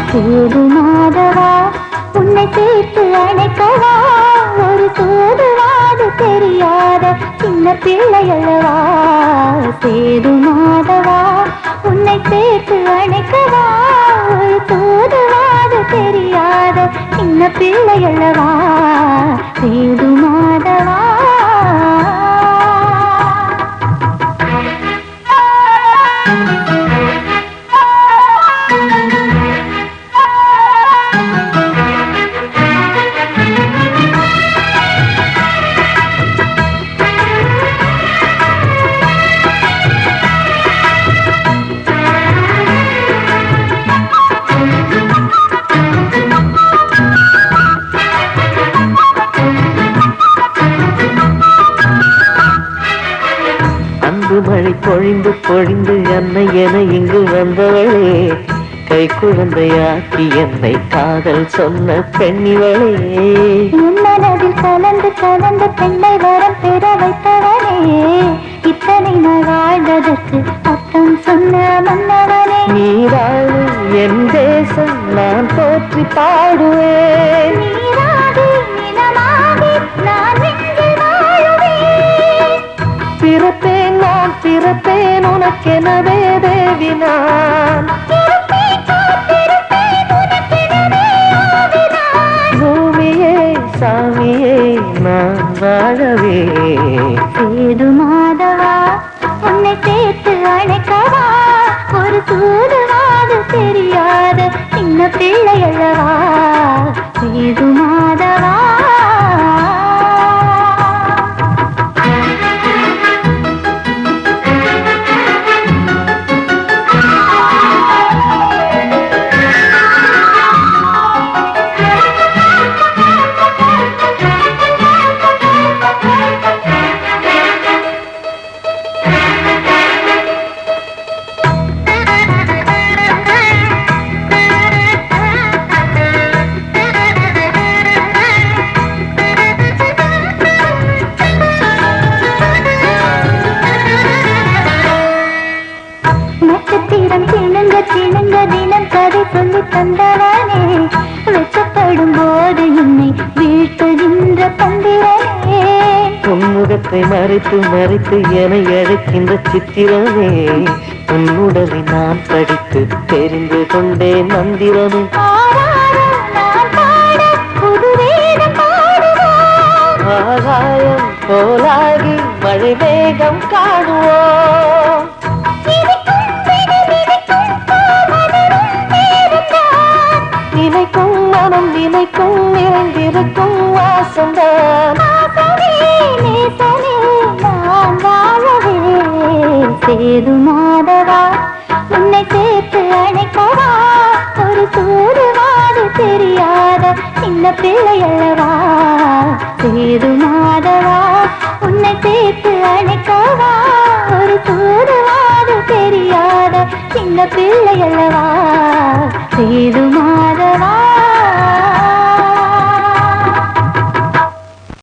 சேது மாதவா உன்னை சேர்த்து அணைக்கவா ஒரு தூதுவாது தெரியாத சின்ன பிள்ளையல்லவா சேது மாதவா உன்னை சேர்த்து அணைக்கவா ஒரு தூதுவாது தெரியாத சின்ன பிள்ளையல்லவா சேது மாதவா மழை பொழிந்து பொழிந்து என்னை என இங்கு வந்தவளே கை குழந்தையாக்கி என்னை காதல் சொன்ன பெண்ணிவளே மனதில் கலந்து கலந்து பெண்ணை வரம் பெற வைத்தவனே இத்தனை நாள் வாழ்ந்ததற்கு அர்த்தம் சொன்ன மன்னவனே நீராடு என் தேசம் நான் போற்றி பாடுவேன் நீராடு நிலமாகி நான் நெஞ்சில் வாழுவேன் பிறப்பேன் நான் பிறப்பேன் உனக்கெனவே தேவி நான் பூமியே சாமியே நான் வாழவே சேது மாதவா உன்னை சேர்த்து அணைக்கவா ஒரு தூதுவாது தெரியாத சின்ன பிள்ளையல்லவா சேது மாதவா நட்சத்திரம் சிணுங்க சிணுங்க தினம் கதை சொல்லி தந்தவனே வெச்சப்படும் போது என்னை வீழ்த்துகின்ற பந்திரனே உன்முகத்தை மறைத்து மறைத்து என அழைக்கின்ற சித்திரமே உன்னுடலை நான் படித்து தெரிந்து கொண்டேன் மந்திரமே ஆகாயம் போலாகி மழை வேகம் காணுவோம் நினைக்கும் மனம் நினைக்கும் நிறைந்திருக்கும் வாசம்தான் சேது மாதவா உன்னை சேர்த்து அணைக்கவா ஒரு தூதுவாது தெரியாத சின்ன பிள்ளையல்லவா சேது மாதவா உன்னை சேர்த்து அணைக்கவா ஒரு தூதுவாது தெரியாத சின்ன பிள்ளையல்லவா